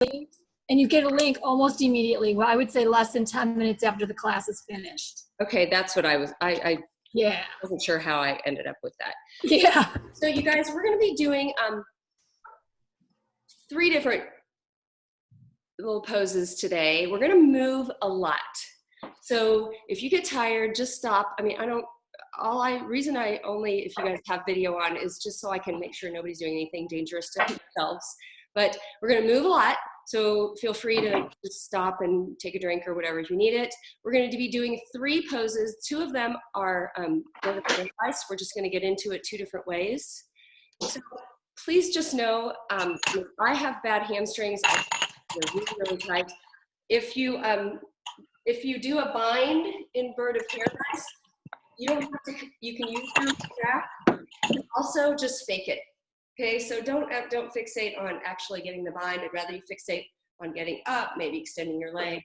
and you get a link almost immediately. Well, I would say less than 10 minutes after the class is finished. Okay, that's what I yeah, wasn't sure how I ended up with that. Yeah. So you guys, we're going to be doing 3 different little poses today. We're going to move a lot. So if you get tired, just stop. I mean, reason I only, if you guys have video on, is just so I can make sure nobody's doing anything dangerous to themselves. But we're going to move a lot, so feel free to just stop and take a drink or whatever if you need it. We're going to be doing 3 poses. 2 of them are vertical ice. We're just going to get into it 2 different ways. So please just know, I have bad hamstrings. They're really, really tight. If you do a bind in bird of paradise, you don't have to. You can use your strap. Also, just fake it. Okay, so don't fixate on actually getting the bind. I'd rather you fixate on getting up, maybe extending your leg,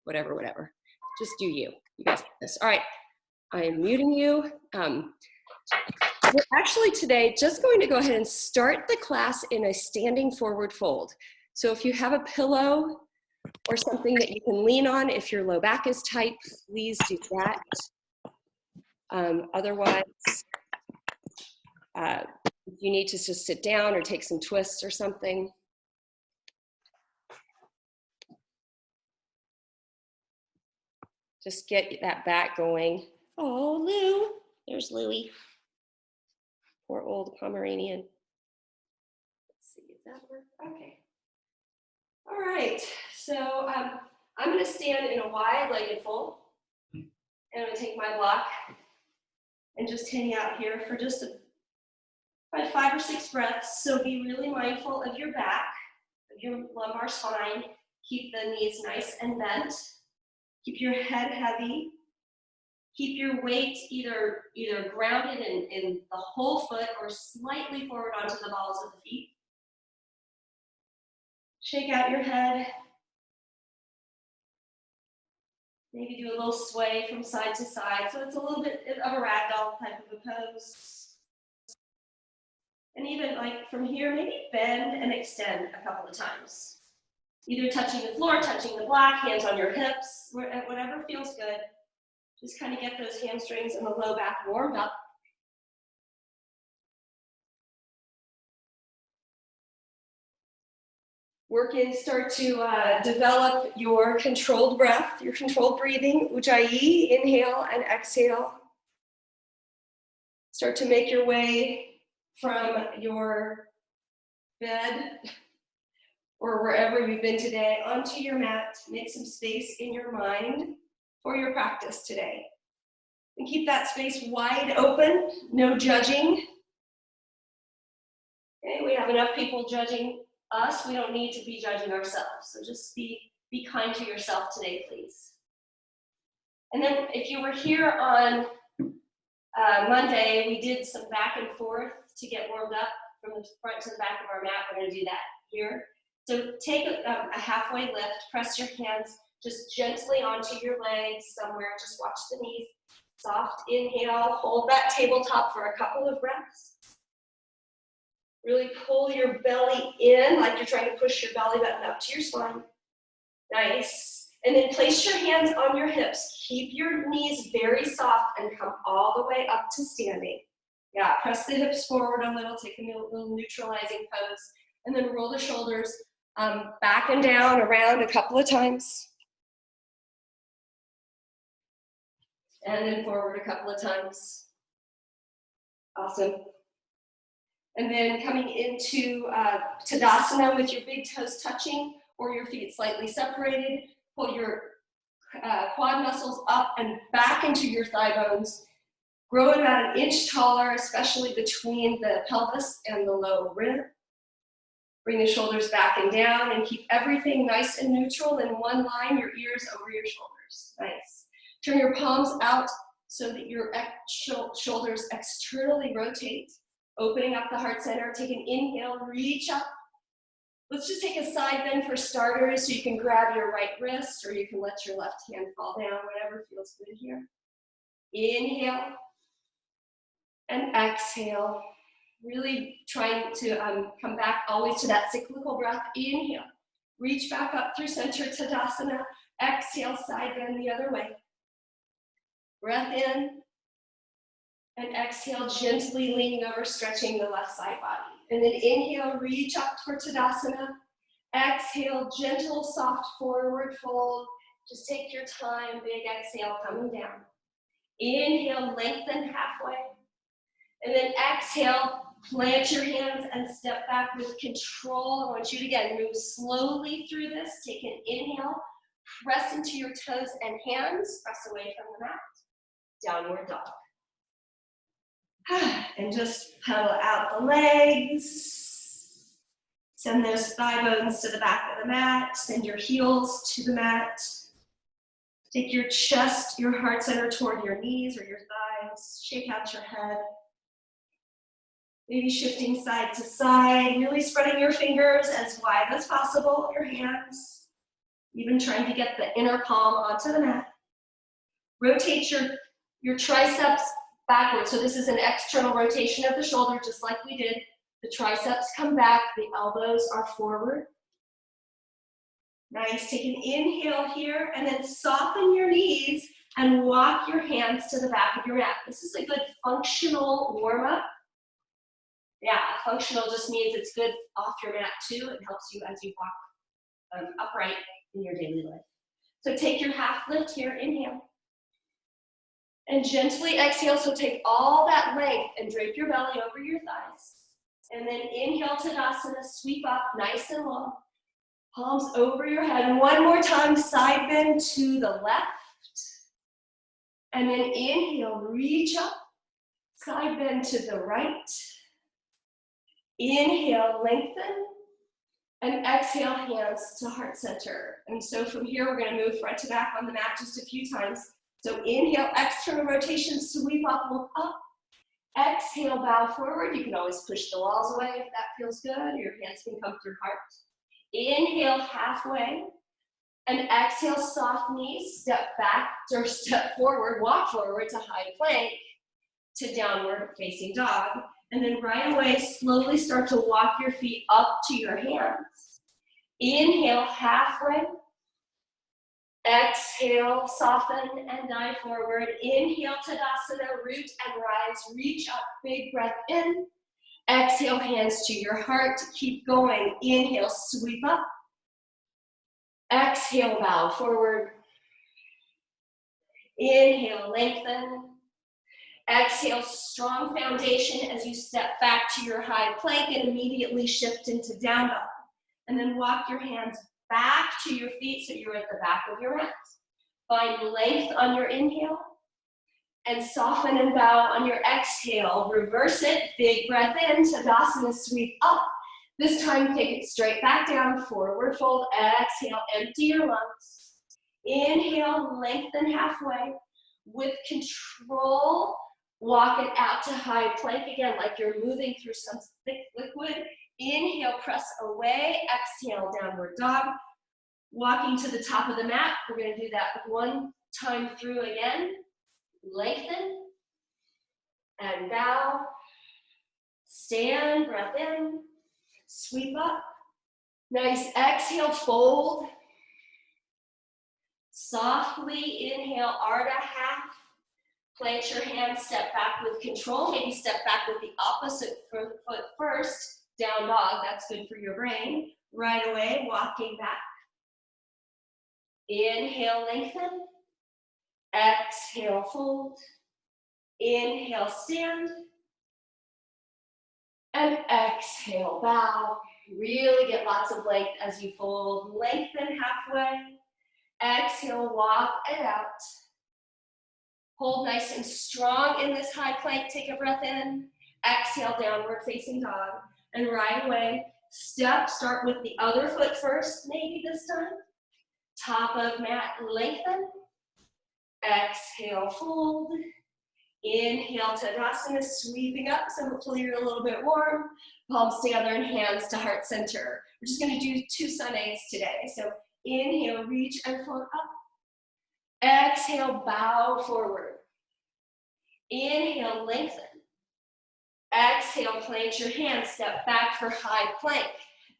whatever. Just do you. You guys got this. All right, I am muting you. We're actually today just going to go ahead and start the class in a standing forward fold. So if you have a pillow or something that you can lean on, if your low back is tight, please do that. Otherwise, if you need to just sit down or take some twists or something. Just get that back going. Oh, Lou, there's Louie. Poor old Pomeranian. Let's see, does that work? Okay. All right, so I'm gonna stand in a wide-legged fold, and I'm gonna take my block and just hang out here for just about 5 or 6 breaths. So be really mindful of your back, of your lumbar spine. Keep the knees nice and bent. Keep your head heavy. Keep your weight either grounded in the whole foot or slightly forward onto the balls of the feet. Shake out your head. Maybe do a little sway from side to side. So it's a little bit of a ragdoll type of a pose. And even like from here, maybe bend and extend a couple of times. Either touching the floor, touching the block, hands on your hips, whatever feels good. Just kind of get those hamstrings and the low back warmed up. Start to develop your controlled breath, your controlled breathing, Ujjayi, inhale and exhale. Start to make your way from your bed or wherever you've been today onto your mat. Make some space in your mind for your practice today. And keep that space wide open, no judging. Okay, we have enough people judging us. We don't need to be judging ourselves. So just be kind to yourself today, please. And then if you were here on Monday, we did some back and forth to get warmed up from the front to the back of our mat. We're going to do that here. So take a halfway lift, press your hands just gently onto your legs somewhere. Just watch the knees. Soft inhale, hold that tabletop for a couple of breaths. Really pull your belly in like you're trying to push your belly button up to your spine. Nice. And then place your hands on your hips. Keep your knees very soft and come all the way up to standing. Yeah, press the hips forward a little, take a little neutralizing pose, and then roll the shoulders back and down, around a couple of times. And then forward a couple of times. Awesome. And then coming into Tadasana with your big toes touching or your feet slightly separated. Pull your quad muscles up and back into your thigh bones. Grow it about 1 inch taller, especially between the pelvis and the low rib. Bring the shoulders back and down and keep everything nice and neutral in one line, your ears over your shoulders. Nice. Turn your palms out so that your shoulders externally rotate, opening up the heart center. Take an inhale, reach up. Let's just take a side bend for starters so you can grab your right wrist or you can let your left hand fall down, whatever feels good here. Inhale and exhale. Really trying to come back always to that cyclical breath. Inhale Reach back up through center, Tadasana. Exhale, side bend the other way. Breath in. And exhale, gently leaning over, stretching the left side body. And then inhale, reach up for Tadasana. Exhale, gentle, soft forward fold. Just take your time, big exhale, coming down. Inhale, lengthen halfway. And then exhale, plant your hands and step back with control. I want you to, again, move slowly through this. Take an inhale, press into your toes and hands, press away from the mat. Downward dog. And just pedal out the legs. Send those thigh bones to the back of the mat. Send your heels to the mat. Take your chest, your heart center toward your knees or your thighs. Shake out your head. Maybe shifting side to side, really spreading your fingers as wide as possible, your hands. Even trying to get the inner palm onto the mat. Rotate your triceps backwards. So this is an external rotation of the shoulder, just like we did. The triceps come back, the elbows are forward. Nice, take an inhale here, and then soften your knees and walk your hands to the back of your mat. This is a good functional warm-up. Yeah, functional just means it's good off your mat too. It helps you as you walk upright in your daily life. So take your half lift here, inhale. And gently exhale, so take all that length and drape your belly over your thighs. And then inhale, Tadasana, sweep up nice and long. Palms over your head. And one more time, side bend to the left. And then inhale, reach up. Side bend to the right. Inhale, lengthen. And exhale, hands to heart center. And so from here, we're going to move front to back on the mat just a few times. So inhale, external rotation, sweep up, look up. Exhale, bow forward. You can always push the walls away if that feels good. Your hands can come through heart. Inhale, halfway. And exhale, soft knees, step back or step forward, walk forward to high plank to downward facing dog. And then right away, slowly start to walk your feet up to your hands. Inhale, halfway. Exhale, soften and dive forward. Inhale, Tadasana, root and rise. Reach up, big breath in. Exhale, hands to your heart. Keep going. Inhale, sweep up. Exhale, bow forward. Inhale, lengthen. Exhale, strong foundation as you step back to your high plank and immediately shift into down dog. And then walk your hands back to your feet so you're at the back of your mat. Find length on your inhale and soften and bow on your exhale. Reverse it, big breath in, Tadasana, sweep up. This time take it straight back down, forward fold, exhale, empty your lungs. Inhale, lengthen halfway. With control, walk it out to high plank again, like you're moving through some thick liquid. Inhale, press away, exhale, downward dog. Walking to the top of the mat, we're gonna do that one time through again. Lengthen and bow. Stand, breath in, sweep up. Nice, exhale, fold. Softly inhale, Ardha half. Plant your hands, step back with control. Maybe step back with the opposite foot first. Down dog, that's good for your brain. Right away, walking back. Inhale, lengthen. Exhale, fold. Inhale, stand. And exhale, bow. Really get lots of length as you fold. Lengthen halfway. Exhale, walk it out. Hold nice and strong in this high plank. Take a breath in. Exhale, downward facing dog. And right away, start with the other foot first, maybe this time. Top of mat, lengthen. Exhale, fold. Inhale, Tadasana, sweeping up, so hopefully you're a little bit warm. Palms together and hands to heart center. We're just gonna do 2 sun A's today. So inhale, reach and float up. Exhale, bow forward. Inhale, lengthen. Exhale, plant your hands, step back for high plank.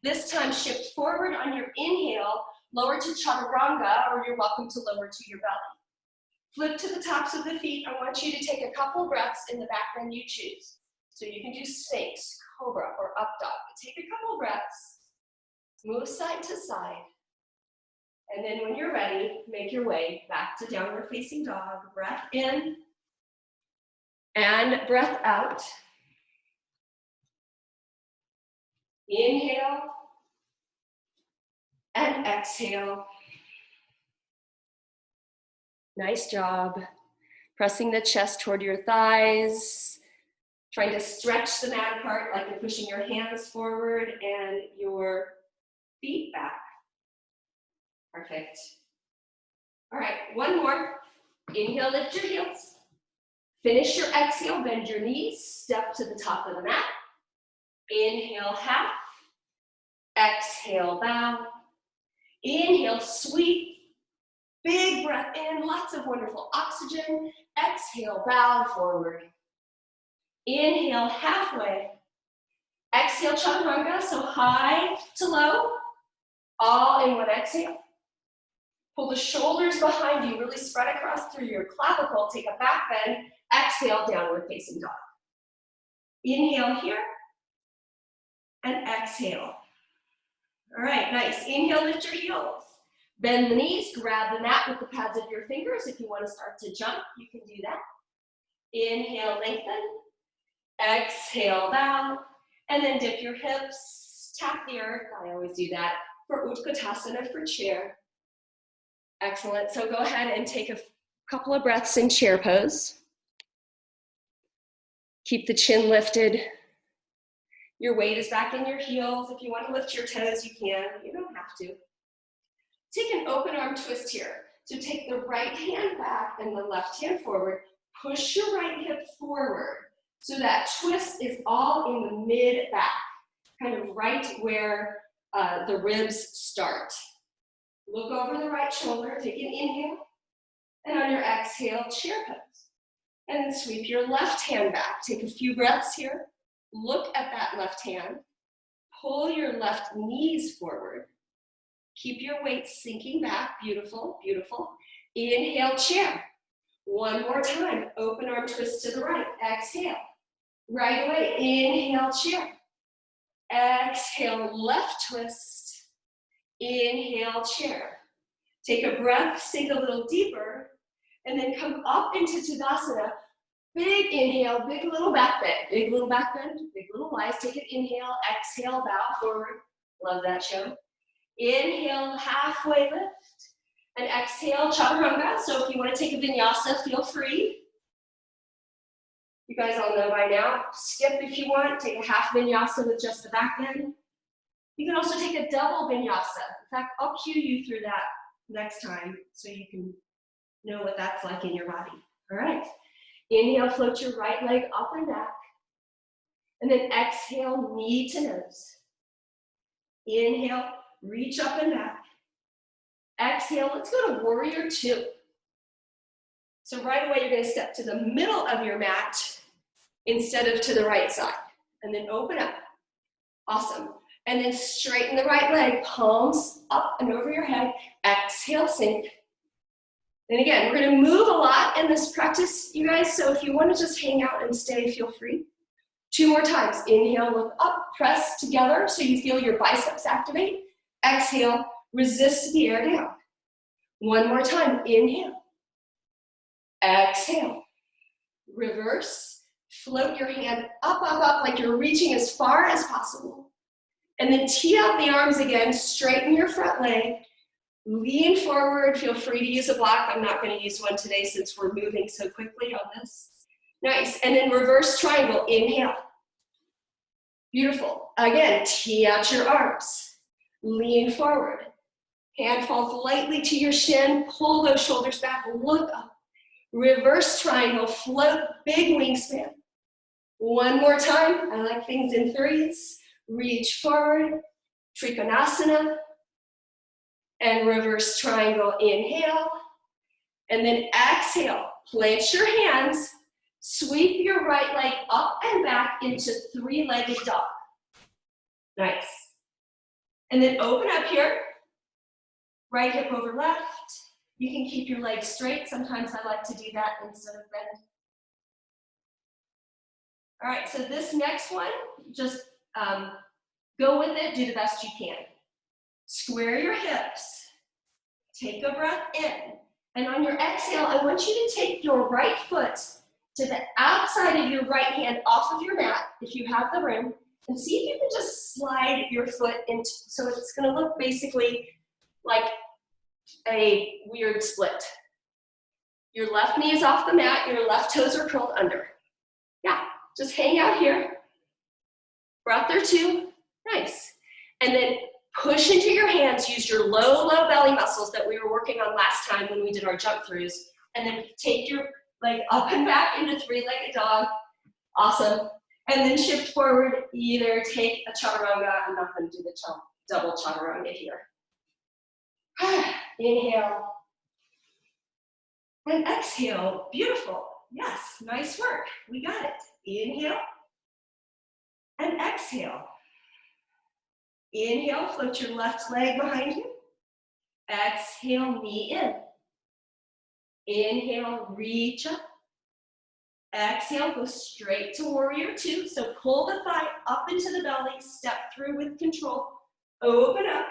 This time shift forward on your inhale, lower to chaturanga, or you're welcome to lower to your belly. Flip to the tops of the feet. I want you to take a couple breaths in the back bend you choose. So you can do Sphinx, Cobra, or Up Dog. Take a couple breaths, move side to side, and then when you're ready, make your way back to Downward Facing Dog. Breath in and breath out. Inhale and exhale. Nice job. Pressing the chest toward your thighs, trying to stretch the mat apart like you're pushing your hands forward and your feet back. Perfect. All right, one more. Inhale, lift your heels. Finish your exhale, bend your knees, step to the top of the mat. Inhale, half. Exhale, bow. Inhale, sweep. Big breath in, lots of wonderful oxygen. Exhale, bow forward. Inhale, halfway. Exhale, chaturanga, so high to low, all in one exhale. Pull the shoulders behind you, really spread across through your clavicle. Take a back bend. Exhale, downward facing dog. Inhale here, and exhale. All right, nice. Inhale, lift your heels. Bend the knees, grab the mat with the pads of your fingers. If you want to start to jump, you can do that. Inhale, lengthen. Exhale, bow. And then dip your hips, tap the earth. I always do that for Utkatasana, for chair. Excellent. So go ahead and take a couple of breaths in chair pose. Keep the chin lifted. Your weight is back in your heels. If you want to lift your toes, you can. You don't have to. Take an open arm twist here. So take the right hand back and the left hand forward. Push your right hip forward so that twist is all in the mid-back, kind of right where the ribs start. Look over the right shoulder, take an inhale, and on your exhale, chair pose. And then sweep your left hand back. Take a few breaths here. Look at that left hand. Pull your left knees forward. Keep your weight sinking back. Beautiful, beautiful. Inhale, chair. One more time. Open arm twist to the right. Exhale. Right away. Inhale, chair. Exhale, left twist. Inhale, chair. Take a breath, sink a little deeper, and then come up into Tadasana. Big inhale, big little back bend. Big little back bend, big little rise. Take an inhale, exhale, bow forward. Love that show. Inhale, halfway lift, and exhale, chaturanga. So if you want to take a vinyasa, feel free. You guys all know by now. Skip if you want. Take a half vinyasa with just the back bend. You can also take a double vinyasa. In fact, I'll cue you through that next time so you can know what that's like in your body. All right. Inhale, float your right leg up and back. And then exhale, knee to nose. Inhale, reach up and back. Exhale, let's go to warrior two. So right away, you're going to step to the middle of your mat instead of to the right side. And then open up. Awesome. And then straighten the right leg, palms up and over your head. Exhale, sink. And again, we're going to move a lot in this practice, you guys. So if you want to just hang out and stay, feel free. Two more times. Inhale, look up, press together so you feel your biceps activate. Exhale, resist the air down. One more time. Inhale. Exhale. Reverse. Float your hand up, up, up like you're reaching as far as possible. And then tee out the arms again. Straighten your front leg. Lean forward. Feel free to use a block. I'm not going to use one today since we're moving so quickly on this. Nice. And then reverse triangle. Inhale. Beautiful. Again, tee out your arms. Lean forward. Hand falls lightly to your shin. Pull those shoulders back. Look up. Reverse triangle. Float. Big wingspan. One more time. I like things in threes. Reach forward. Trikonasana. And reverse triangle. Inhale. And then exhale. Plant your hands. Sweep your right leg up and back into three-legged dog. Nice. And then open up here. Right hip over left. You can keep your legs straight. Sometimes I like to do that instead of bend. All right, so this next one, just go with it, do the best you can. Square your hips. Take a breath in. And on your exhale, I want you to take your right foot to the outside of your right hand off of your mat, if you have the room, and see if you can just slide your foot into, so it's gonna look basically like a weird split. Your left knee is off the mat, your left toes are curled under. Yeah, just hang out here. Breath or two, nice. And then push into your hands, use your low belly muscles that we were working on last time when we did our jump throughs, and then take your leg up and back into three-legged dog. Awesome. And then shift forward, either take a chaturanga. I'm not going to do the double chaturanga here. Inhale. And exhale. Beautiful. Yes, nice work. We got it. Inhale. And exhale. Inhale, float your left leg behind you. Exhale, knee in. Inhale, reach up. Exhale, go straight to warrior two. So pull the thigh up into the belly, step through with control. Open up.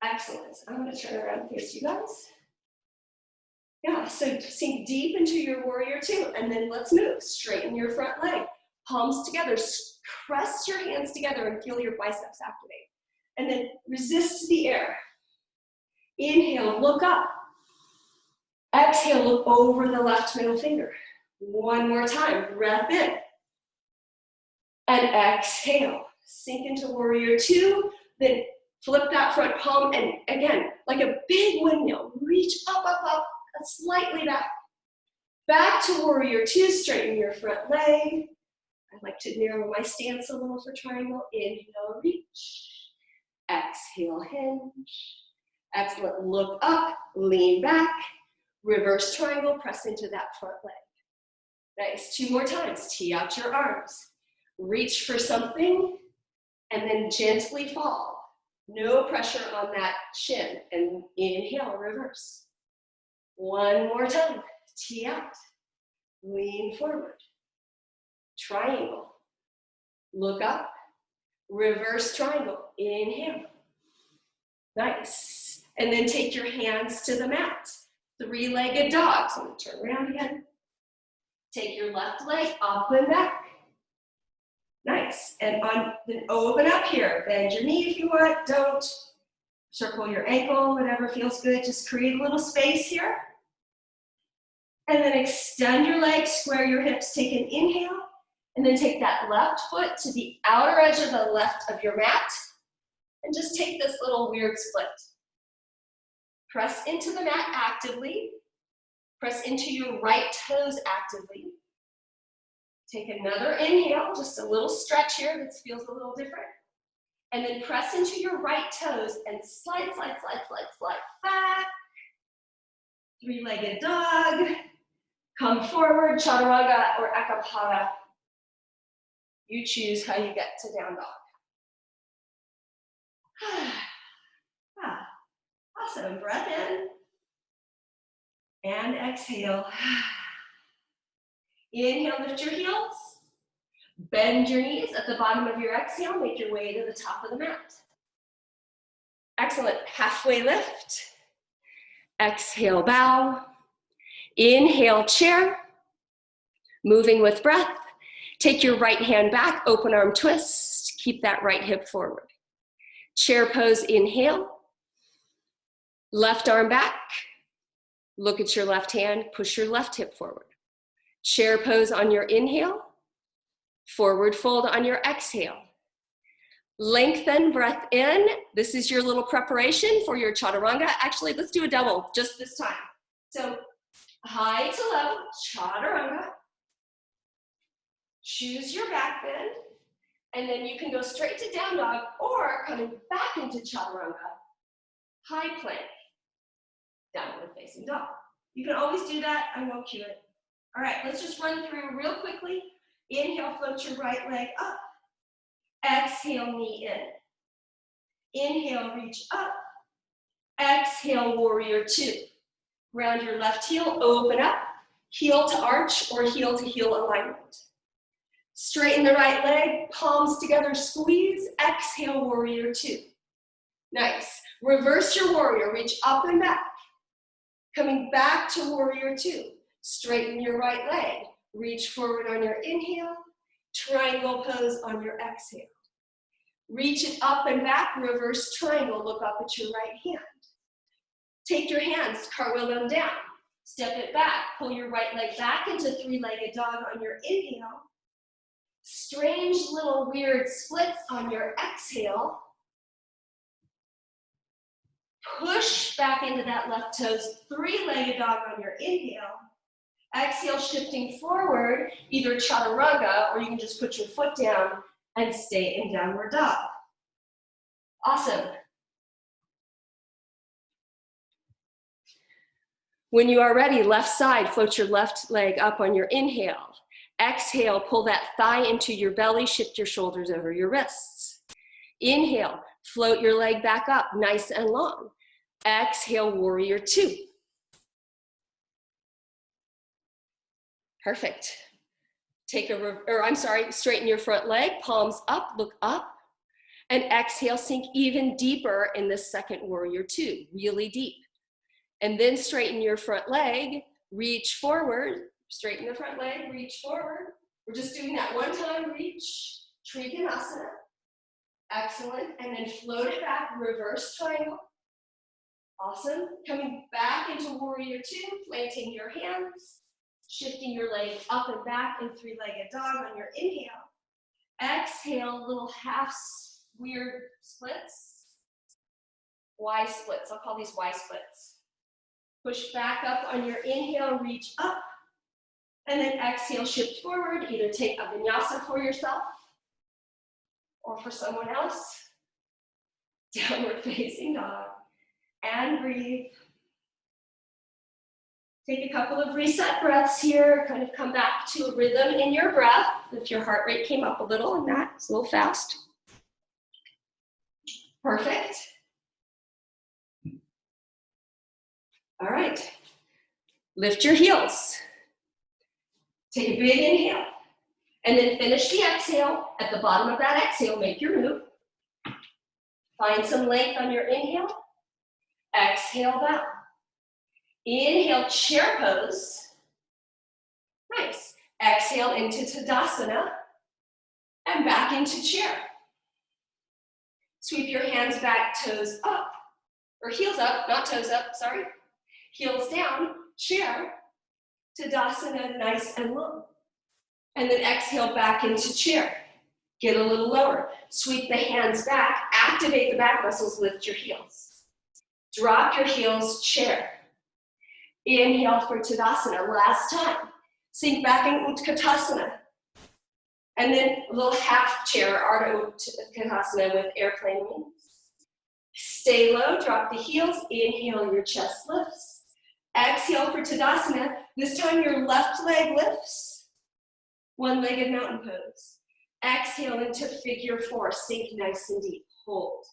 Excellent. I'm going to turn around and face you guys. Yeah, so sink deep into your warrior two, and then let's move. Straighten your front leg. Palms together. Press your hands together and feel your biceps activate. And then resist the air. Inhale, look up. Exhale, look over the left middle finger. One more time, breath in. And exhale, sink into warrior two, then flip that front palm, and again, like a big windmill, reach up, and slightly back. Back to warrior two, straighten your front leg. I like to narrow my stance a little for triangle. Inhale, reach. Exhale, hinge. Excellent, look up, lean back. Reverse triangle, press into that front leg. Nice, two more times, tee out your arms. Reach for something, and then gently fall. No pressure on that shin, and inhale, reverse. One more time, tee out, lean forward. Triangle, look up, reverse triangle, inhale. Nice, and then take your hands to the mat. Three-legged dog, so I'm gonna turn around again. Take your left leg up and back. Nice, and then open up here. Bend your knee if you want, don't. Circle your ankle, whatever feels good. Just create a little space here. And then extend your legs, square your hips, take an inhale, and then take that left foot to the outer edge of the left of your mat, and just take this little weird split. Press into the mat actively. Press into your right toes actively. Take another inhale, just a little stretch here that feels a little different. And then press into your right toes and slide back. Three-legged dog. Come forward, chaturanga or ekapada. You choose how you get to down dog. Awesome, breath in. And exhale. Inhale, lift your heels. Bend your knees at the bottom of your exhale. Make your way to the top of the mat. Excellent, halfway lift. Exhale, bow. Inhale, chair. Moving with breath. Take your right hand back, open arm twist. Keep that right hip forward. Chair pose, inhale. Left arm back. Look at your left hand, push your left hip forward. Chair pose on your inhale. Forward fold on your exhale. Lengthen, breath in. This is your little preparation for your chaturanga. Actually, let's do a double just this time. So high to low, chaturanga. Choose your back bend. And then you can go straight to down dog or coming back into chaturanga. High plank, downward facing dog. You can always do that. I won't cue it. All right, let's just run through real quickly. Inhale, float your right leg up. Exhale, knee in. Inhale, reach up. Exhale, warrior two. Ground your left heel, open up. Heel to arch or heel to heel alignment. Straighten the right leg, palms together, squeeze. Exhale, warrior two. Nice. Reverse your warrior, reach up and back. Coming back to warrior two. Straighten your right leg. Reach forward on your inhale. Triangle pose on your exhale. Reach it up and back, reverse triangle. Look up at your right hand. Take your hands, cartwheel them down. Step it back. Pull your right leg back into three-legged dog on your inhale. Strange little weird splits on your exhale. Push back into that left toes, three-legged dog on your inhale. Exhale, shifting forward, either chaturanga, or you can just put your foot down and stay in downward dog. Awesome. When you are ready, left side, float your left leg up on your inhale. Exhale, pull that thigh into your belly, shift your shoulders over your wrists. Inhale, float your leg back up, nice and long. Exhale, warrior two. Perfect. Straighten your front leg, palms up, look up. And exhale, sink even deeper in this second warrior two, really deep. And then straighten your front leg, reach forward, straighten the front leg, reach forward. We're just doing that one time, reach, Trikonasana. Excellent, and then float it back, reverse triangle. Awesome, coming back into warrior two, planting your hands, shifting your leg up and back in three-legged dog on your inhale. Exhale, little half weird splits. Y splits, I'll call these Y splits. Push back up on your inhale, reach up. And then exhale, shift forward. Either take a vinyasa for yourself or for someone else. Downward facing dog. And breathe. Take a couple of reset breaths here. Kind of come back to a rhythm in your breath. If your heart rate came up a little and that, it's a little fast. Perfect. All right. Lift your heels. Take a big inhale. And then finish the exhale. At the bottom of that exhale, make your move. Find some length on your inhale. Exhale down. Inhale, chair pose. Nice. Exhale into Tadasana. And back into chair. Sweep your hands back, toes up. Or heels up, not toes up, sorry. Heels down, chair. Tadasana, nice and long. And then exhale back into chair. Get a little lower. Sweep the hands back, activate the back muscles, lift your heels. Drop your heels, chair. Inhale for Tadasana, last time. Sink back in Utkatasana. And then a little half chair, Ardha Utkatasana with airplane wings. Stay low, drop the heels, inhale, your chest lifts. Exhale for Tadasana. This time your left leg lifts. One-legged mountain pose. Exhale into figure four. Sink nice and deep. Hold.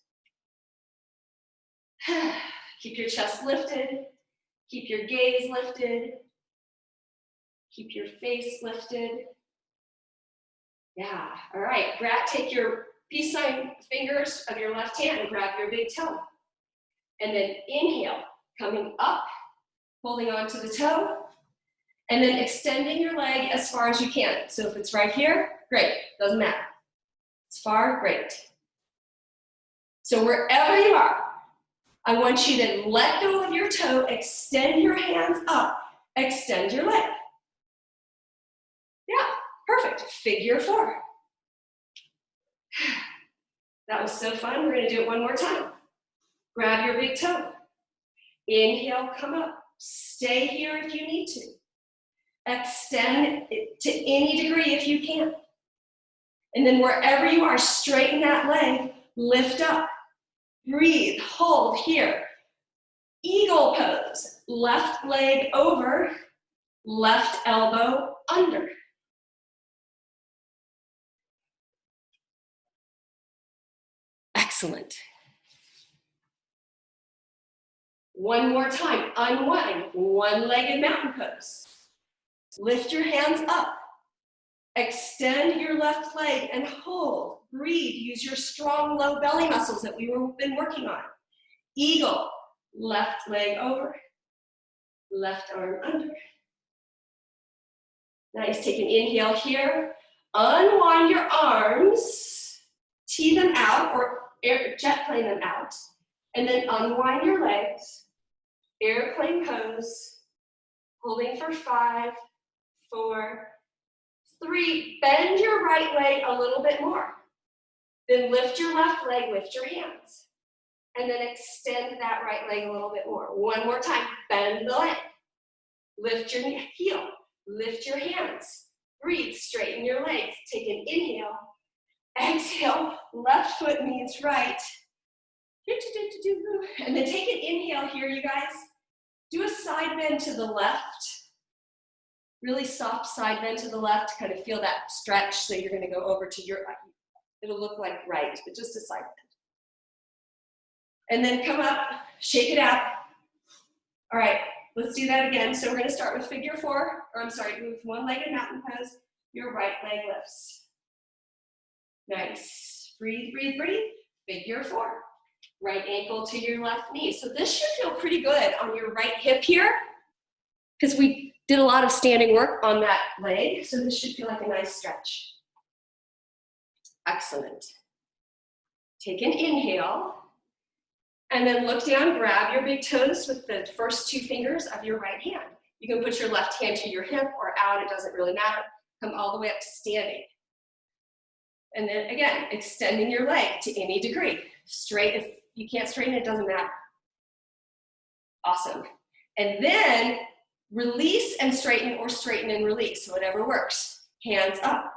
Keep your chest lifted. Keep your gaze lifted. Keep your face lifted. Yeah, all right. Take your peace sign fingers of your left hand and grab your big toe. And then inhale, coming up, holding on to the toe, and then extending your leg as far as you can. So if it's right here, great, doesn't matter. It's far, great. So wherever you are, I want you to let go of your toe, extend your hands up, extend your leg. Yeah, perfect, figure four. That was so fun, we're gonna do it one more time. Grab your big toe. Inhale, come up. Stay here if you need to. Extend it to any degree if you can. And then wherever you are, straighten that leg, lift up. Breathe, hold here. Eagle pose. Left leg over, left elbow under. Excellent. One more time, unwind, one-legged mountain pose. Lift your hands up. Extend your left leg and hold. Breathe, use your strong low belly muscles that we've been working on. Eagle, left leg over, left arm under. Nice, take an inhale here. Unwind your arms, tee them out or jet plane them out. And then unwind your legs, airplane pose, holding for 5, 4, 3. Bend your right leg a little bit more. Then lift your left leg, lift your hands. And then extend that right leg a little bit more. One more time, bend the leg. Lift your heel, lift your hands. Breathe, straighten your legs. Take an inhale. Exhale, left foot meets right. And then take an inhale here, you guys. Do a side bend to the left. Really soft side bend to the left to kind of feel that stretch. So you're gonna go over to your, it'll look like right, but just a side bend. And then come up, shake it out. All right, let's do that again. So we're gonna start with figure 4, or I'm sorry, move one-legged mountain pose. Your right leg lifts. Nice, breathe, breathe, breathe. Figure 4. Right ankle to your left knee. So this should feel pretty good on your right hip here, because we did a lot of standing work on that leg. So this should feel like a nice stretch. Excellent. Take an inhale, and then look down, grab your big toes with the first 2 fingers of your right hand. You can put your left hand to your hip or out, it doesn't really matter. Come all the way up to standing. And then again, extending your leg to any degree. Straight, if you can't straighten it, doesn't matter. Awesome. And then release and straighten, or straighten and release, whatever works. Hands up.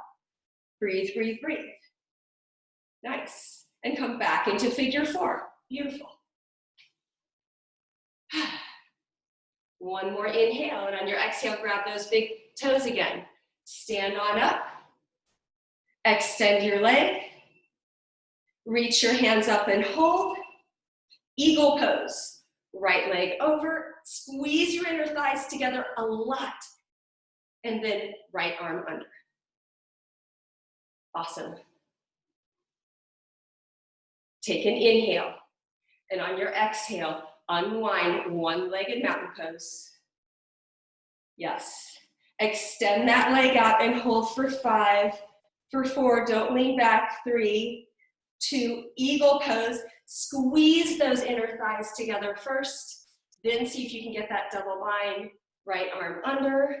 Breathe, breathe, breathe. Nice. And come back into figure 4. Beautiful. One more inhale, and on your exhale, grab those big toes again. Stand on up. Extend your leg. Reach your hands up and hold. Eagle pose. Right leg over. Squeeze your inner thighs together a lot. And then right arm under. Awesome. Take an inhale. And on your exhale, unwind one-legged mountain pose. Yes. Extend that leg out and hold for 5. For 4, don't lean back. 3, 2, eagle pose. Squeeze those inner thighs together first. Then see if you can get that double bind. Right arm under.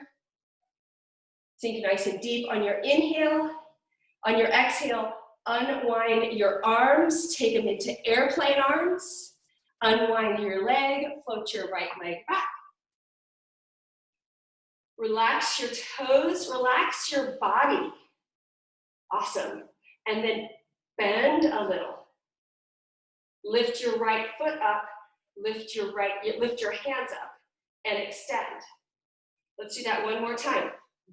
Sink nice and deep on your inhale. On your exhale, unwind your arms. Take them into airplane arms. Unwind your leg. Float your right leg back. Relax your toes. Relax your body. Awesome. And then bend a little. Lift your right foot up. Lift your hands up and extend. Let's do that one more time.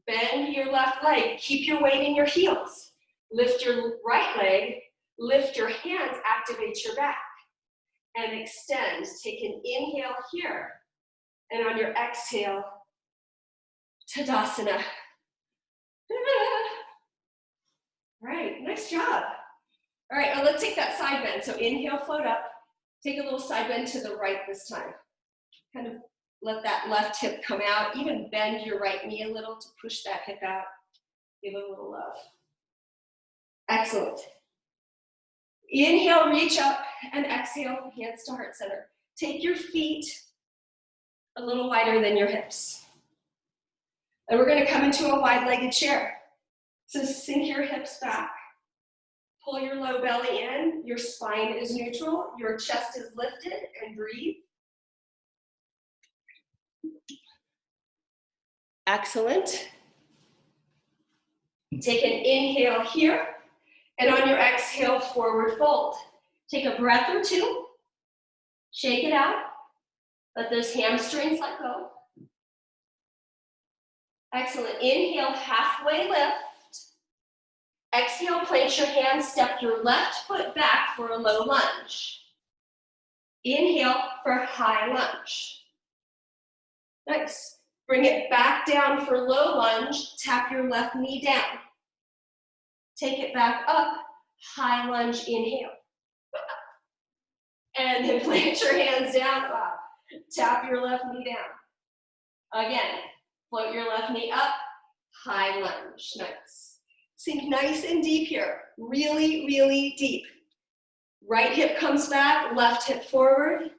Bend your left leg. Keep your weight in your heels. Lift your right leg. Lift your hands. Activate your back. And extend. Take an inhale here. And on your exhale, Tadasana. All right, nice job. All right, now let's take that side bend. So inhale, float up. Take a little side bend to the right this time. Kind of let that left hip come out. Even bend your right knee a little to push that hip out. Give it a little love. Excellent. Inhale, reach up, and exhale, hands to heart center. Take your feet a little wider than your hips. And we're going to come into a wide-legged chair. So sink your hips back. Pull your low belly in. Your spine is neutral. Your chest is lifted, and breathe. Excellent. Take an inhale here. And on your exhale, forward fold. Take a breath or 2. Shake it out. Let those hamstrings let go. Excellent. Inhale, halfway lift. Exhale, place your hands, step your left foot back for a low lunge. Inhale for high lunge. Nice. Bring it back down for low lunge. Tap your left knee down. Take it back up. High lunge, inhale. And then plant your hands down. Tap your left knee down. Again, float your left knee up. High lunge. Nice. Sink nice and deep here. Really, really deep. Right hip comes back, left hip forward.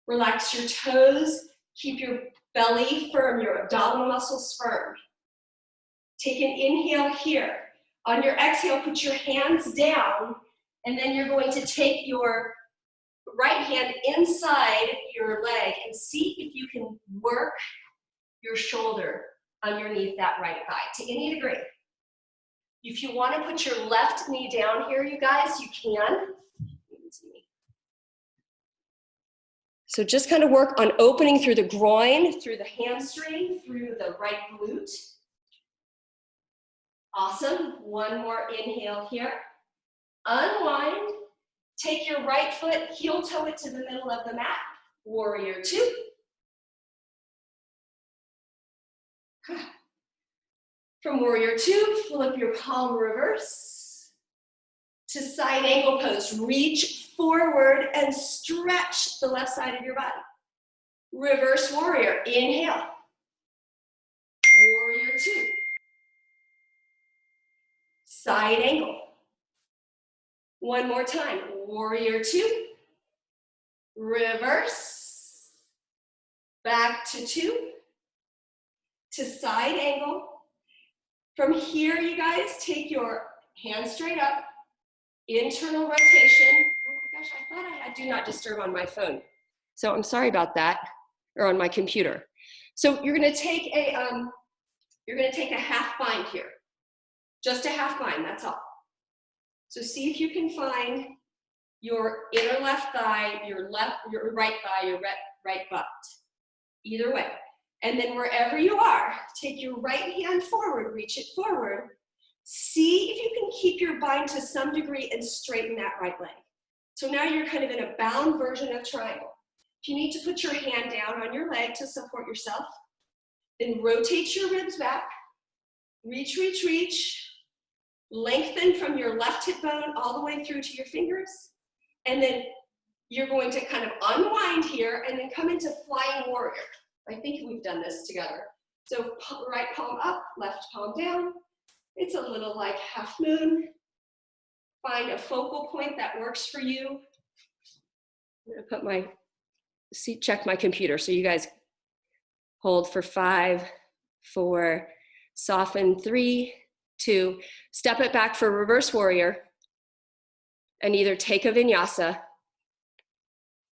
Relax your toes. Keep your belly firm, your abdominal muscles firm. Take an inhale here. On your exhale, put your hands down, and then you're going to take your right hand inside your leg and see if you can work your shoulder underneath that right thigh to any degree. If you want to put your left knee down here, you guys, you can. So just kind of work on opening through the groin, through the hamstring, through the right glute. Awesome. One more inhale here. Unwind. Take your right foot, heel toe it to the middle of the mat. Warrior two. From warrior two, flip your palm reverse to side angle pose. Reach forward and stretch the left side of your body. Reverse warrior. Inhale. Warrior two. Side angle. One more time. Warrior two. Reverse. Back to two. To side angle. From here, you guys, take your hands straight up. Internal rotation. Oh my gosh, I thought I had do not disturb on my phone. So I'm sorry about that, or on my computer. So you're gonna take a half bind here. Just a half bind, that's all. So see if you can find your inner left thigh, your right thigh, your right butt. Either way. And then wherever you are, take your right hand forward, reach it forward. See if you can keep your bind to some degree and straighten that right leg. So now you're kind of in a bound version of triangle. If you need to put your hand down on your leg to support yourself, then rotate your ribs back. Reach, reach, reach. Lengthen from your left hip bone all the way through to your fingers. And then you're going to kind of unwind here and then come into flying warrior. I think we've done this together. So right palm up, left palm down. It's a little like half moon. Find a focal point that works for you. I'm gonna put my, check my computer. So you guys hold for 5, 4, soften 3, 2, step it back for reverse warrior, and either take a vinyasa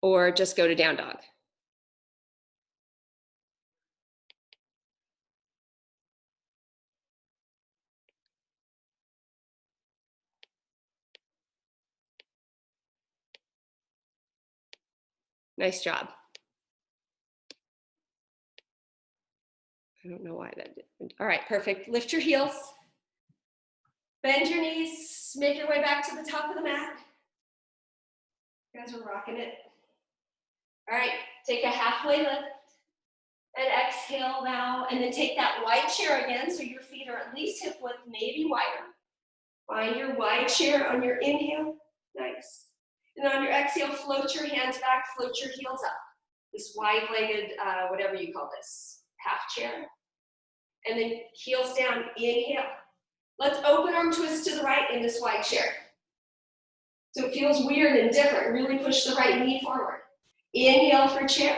or just go to down dog. Nice job. I don't know why that did. All right, perfect. Lift your heels. Bend your knees. Make your way back to the top of the mat. You guys are rocking it. All right, take a halfway lift. And exhale now. And then take that wide chair again so your feet are at least hip width, maybe wider. Find your wide chair on your inhale. Nice. And on your exhale, float your hands back, float your heels up. This wide-legged, whatever you call this, half chair. And then heels down, inhale. Let's open arm twist to the right in this wide chair. So it feels weird and different. Really push the right knee forward. Inhale for chair.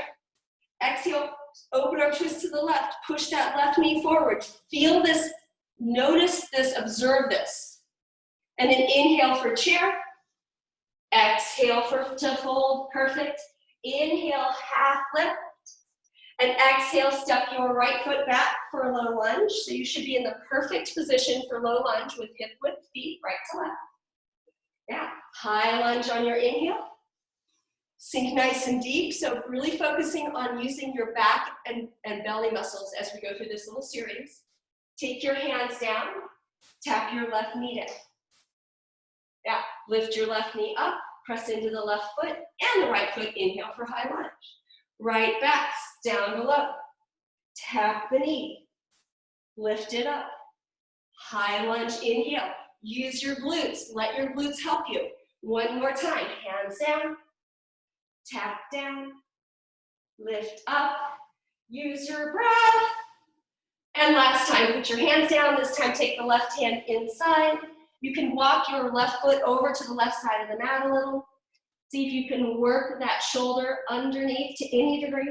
Exhale, open arm twist to the left. Push that left knee forward. Feel this, notice this, observe this. And then inhale for chair. Exhale to fold, perfect. Inhale, half lift. And exhale, step your right foot back for a low lunge. So you should be in the perfect position for low lunge with hip width, feet right to left. Yeah, high lunge on your inhale. Sink nice and deep. So really focusing on using your back and belly muscles as we go through this little series. Take your hands down, tap your left knee down. Yeah, lift your left knee up, Press into the left foot and the right foot. Inhale for high lunge. Right back, down below. Tap the knee. Lift it up. High lunge, inhale. Use your glutes. Let your glutes help you. One more time. Hands down. Tap down. Lift up. Use your breath. And last time, put your hands down. This time, take the left hand inside. You can walk your left foot over to the left side of the mat a little. See if you can work that shoulder underneath to any degree.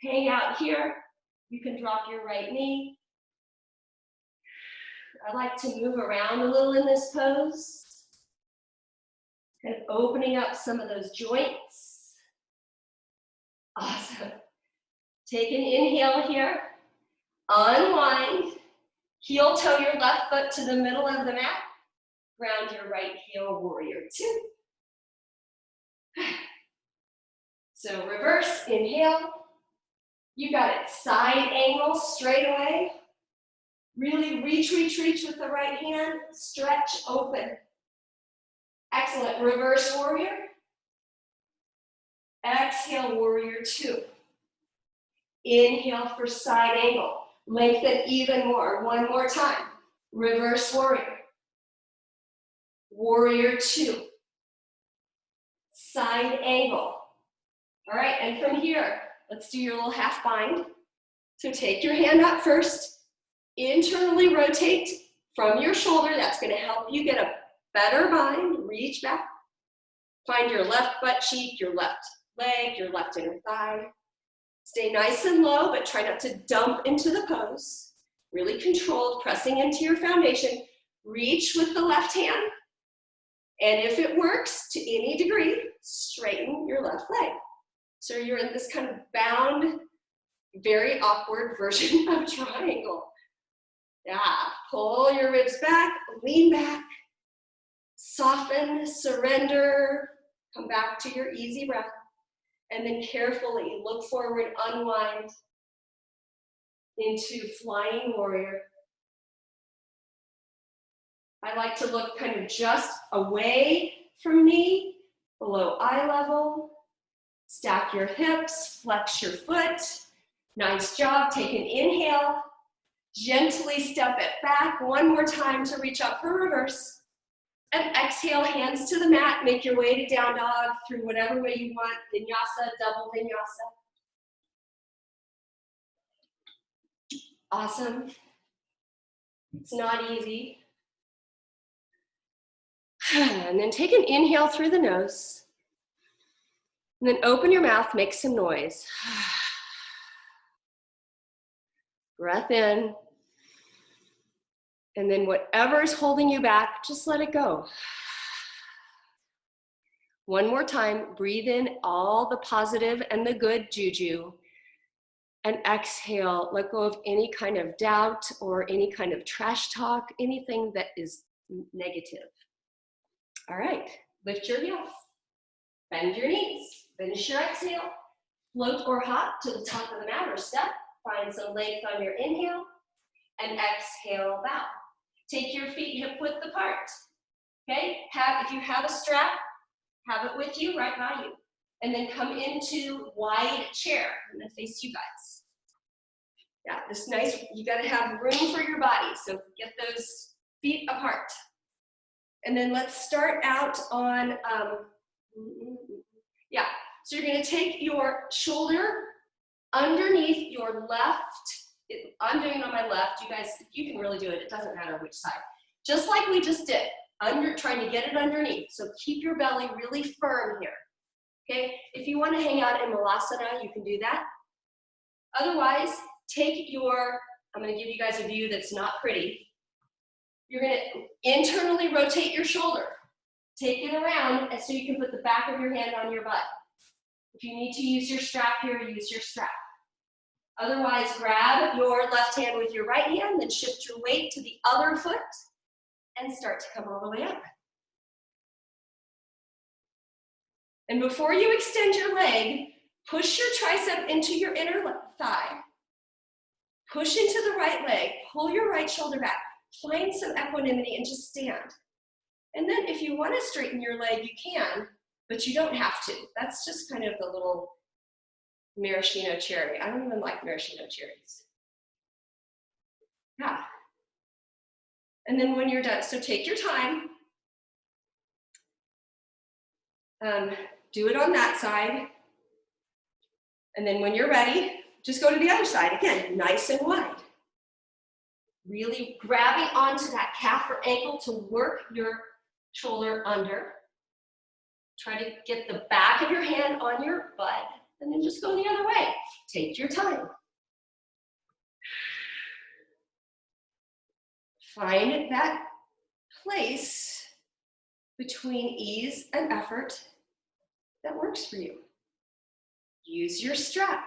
Hang out here. You can drop your right knee. I like to move around a little in this pose. Kind of opening up some of those joints. Awesome. Take an inhale here. Unwind. Heel toe your left foot to the middle of the mat. Ground your right heel, warrior two. So reverse, inhale. You got it. Side angle, straight away. Really reach, reach, reach with the right hand. Stretch, open. Excellent. Reverse warrior. Exhale, warrior two. Inhale for side angle. Lengthen even more. One more time. Reverse warrior. Warrior two. Side angle. All right, and from here, let's do your little half bind. So take your hand up first. Internally rotate from your shoulder. That's going to help you get a better bind. Reach back. Find your left butt cheek, your left leg, your left inner thigh. Stay nice and low, but try not to dump into the pose. Really controlled, pressing into your foundation. Reach with the left hand. And if it works to any degree, straighten your left leg. So you're in this kind of bound, very awkward version of triangle. Yeah, pull your ribs back, lean back, soften, surrender, come back to your easy breath, and then carefully look forward, unwind into flying warrior. I like to look kind of just away from me, below eye level. Stack your hips, flex your foot. Nice job. Take an inhale. Gently step it back one more time to reach up for reverse. And exhale, hands to the mat. Make your way to down dog through whatever way you want. Vinyasa, double vinyasa. Awesome. It's not easy. And then take an inhale through the nose. And then open your mouth, make some noise. Breath in. And then whatever is holding you back, just let it go. One more time, breathe in all the positive and the good juju. And exhale, let go of any kind of doubt or any kind of trash talk, anything that is negative. All right, lift your heels. Bend your knees. Finish your exhale. Float or hop to the top of the mat or step. Find some length on your inhale. And exhale, bow. Take your feet hip width apart. Okay? If you have a strap, have it with you, right by you. And then come into wide chair. I'm gonna face you guys. Yeah, this nice, you gotta have room for your body. So get those feet apart. And then let's start out on, so you're gonna take your shoulder underneath your left. I'm doing it on my left. You guys, you can really do it. It doesn't matter which side. Just like we just did, trying to get it underneath. So keep your belly really firm here, okay? If you wanna hang out in Malasana, you can do that. Otherwise, take your, I'm gonna give you guys a view that's not pretty. You're gonna internally rotate your shoulder. Take it around and so you can put the back of your hand on your butt. If you need to use your strap here, use your strap. Otherwise, grab your left hand with your right hand, then shift your weight to the other foot and start to come all the way up. And before you extend your leg, push your tricep into your inner thigh. Push into the right leg, pull your right shoulder back. Find some equanimity and just stand. And then if you want to straighten your leg, you can, but you don't have to. That's just kind of the little maraschino cherry. I don't even like maraschino cherries. Yeah. And then when you're done, so take your time. Do it on that side. And then when you're ready, just go to the other side. Again, nice and wide. Really grabbing onto that calf or ankle to work your shoulder under. Try to get the back of your hand on your butt, and then just go the other way. Take your time. Find that place between ease and effort that works for you. Use your strap.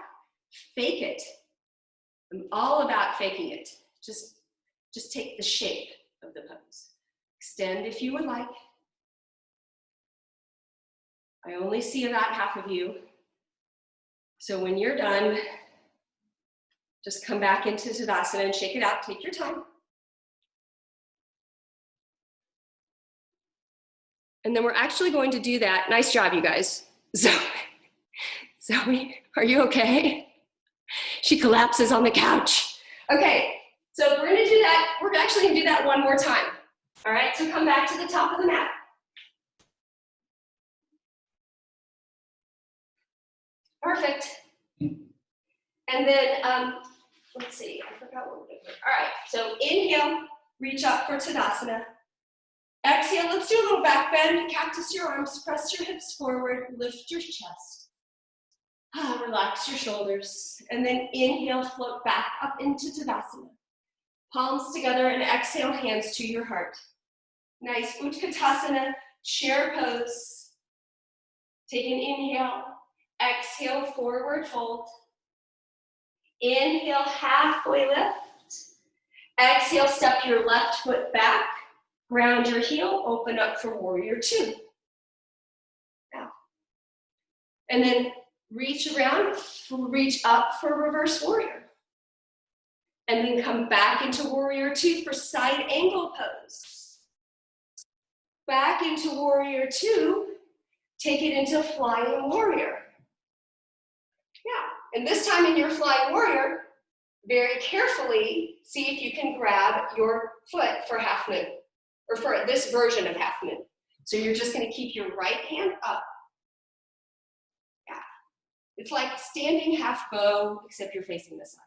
Fake it. I'm all about faking it. Just take the shape of the pose. Extend if you would like. I only see about half of you. So when you're done, just come back into Tadasana and shake it out. Take your time. And then we're actually going to do that. Nice job, you guys. Zoe, are you okay? She collapses on the couch. Okay, so we're gonna do that. We're actually gonna do that one more time. All right, so come back to the top of the mat. Perfect. And then, let's see, I forgot what we're doing. All right, so inhale, reach up for Tadasana. Exhale, let's do a little back bend. Cactus your arms, press your hips forward, lift your chest. Relax your shoulders. And then inhale, float back up into Tadasana. Palms together and exhale, hands to your heart. Nice, Utkatasana, chair pose. Take an inhale, exhale, forward fold. Inhale, halfway lift. Exhale, step your left foot back. Ground your heel, open up for warrior two. Now. And then reach around, reach up for reverse warrior. And then come back into warrior two for side angle pose. Back into warrior two, take it into flying warrior. Yeah, and this time in your flying warrior, very carefully, see if you can grab your foot for half moon, or for this version of half moon. So you're just gonna keep your right hand up. Yeah, it's like standing half bow, except you're facing this side.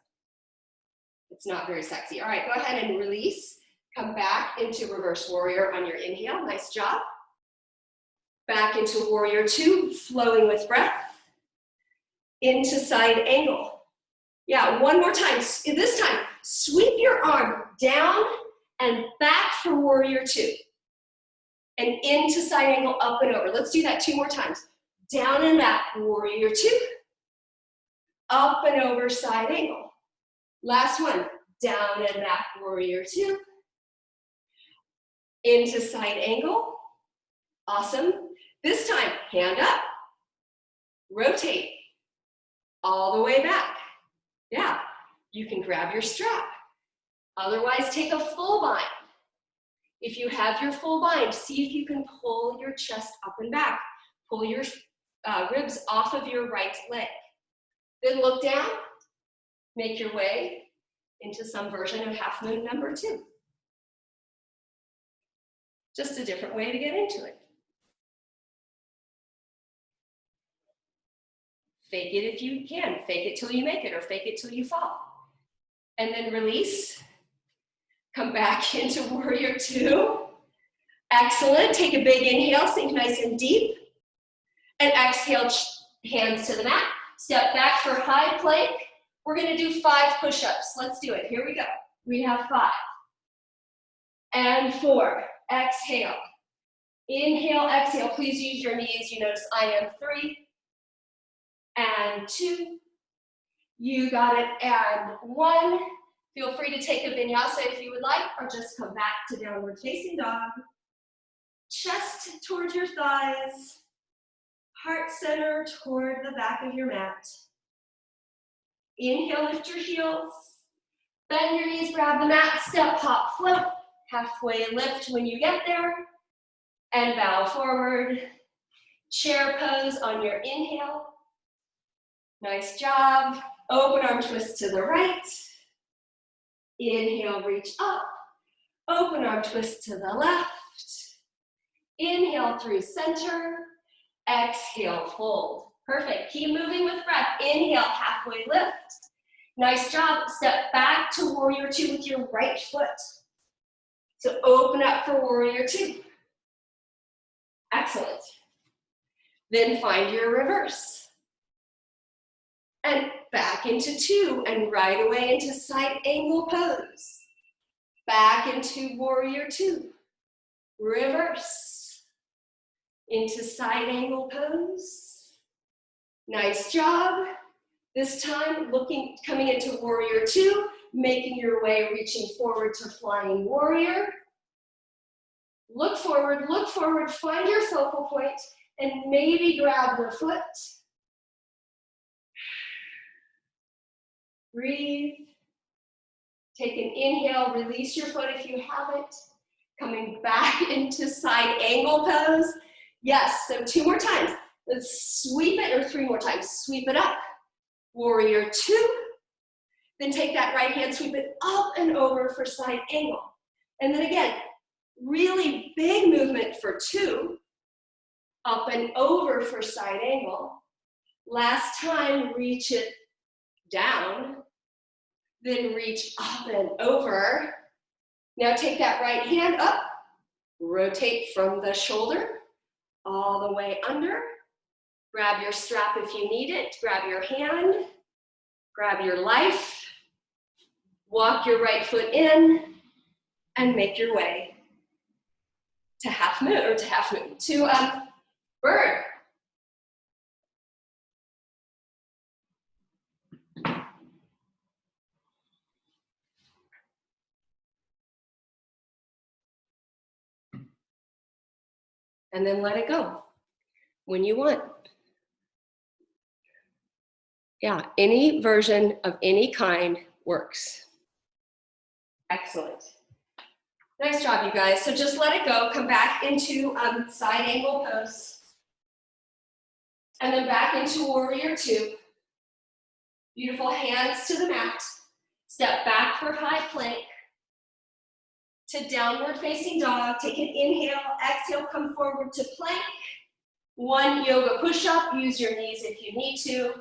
It's not very sexy. All right, go ahead and release. Come back into reverse warrior on your inhale, nice job. Back into warrior two, flowing with breath. Into side angle. Yeah, one more time. This time, sweep your arm down and back for warrior two. And into side angle, up and over. Let's do that two more times. Down and back, warrior two. Up and over, side angle. Last one, down and back, warrior two. Into side angle. Awesome. This time, hand up. Rotate. All the way back. Yeah, you can grab your strap. Otherwise, take a full bind. If you have your full bind, see if you can pull your chest up and back. Pull your ribs off of your right leg. Then look down, make your way into some version of half moon number two. Just a different way to get into it. Fake it if you can. Fake it till you make it, or fake it till you fall. And then release. Come back into warrior two. Excellent. Take a big inhale, sink nice and deep. And exhale, hands to the mat. Step back for high plank. We're going to do 5 push-ups. Let's do it. Here we go. We have 5. And 4. Exhale. Inhale, exhale. Please use your knees. You notice I am 3. And 2. You got it. And 1. Feel free to take a vinyasa if you would like, or just come back to downward facing dog. Chest towards your thighs. Heart center toward the back of your mat. Inhale, lift your heels. Bend your knees, grab the mat, step, hop, float. Halfway lift when you get there. and bow forward. Chair pose on your inhale. Nice job. Open arm twist to the right. Inhale, reach up. Open arm twist to the left. Inhale through center. Exhale, fold. Perfect. Keep moving with breath. Inhale, halfway lift. Nice job. Step back to warrior two with your right foot. So open up for warrior two. Excellent. Then find your reverse. And back into two and right away into side angle pose. Back into warrior two. Reverse. Into side angle pose. Nice job. This time coming into warrior two, making your way, reaching forward to flying warrior. Look forward, find your focal point, and maybe grab the foot. Breathe. Take an inhale, release your foot if you haven't. Coming back into side angle pose. Yes, so 2 more times. Let's sweep it, or 3 more times. Sweep it up. Warrior two. Then take that right hand, sweep it up and over for side angle. And then again, really big movement for two. Up and over for side angle. Last time, reach it down. Then reach up and over. Now take that right hand up. Rotate from the shoulder all the way under. Grab your strap if you need it. Grab your hand. Grab your life. Walk your right foot in and make your way to half moon, to bird. And then let it go when you want. Yeah, any version of any kind works. Excellent. Nice job, you guys. So just let it go. Come back into side angle pose. And then back into warrior two. Beautiful, hands to the mat. Step back for high plank. To downward facing dog. Take an inhale, exhale, come forward to plank. 1 yoga push-up. Use your knees if you need to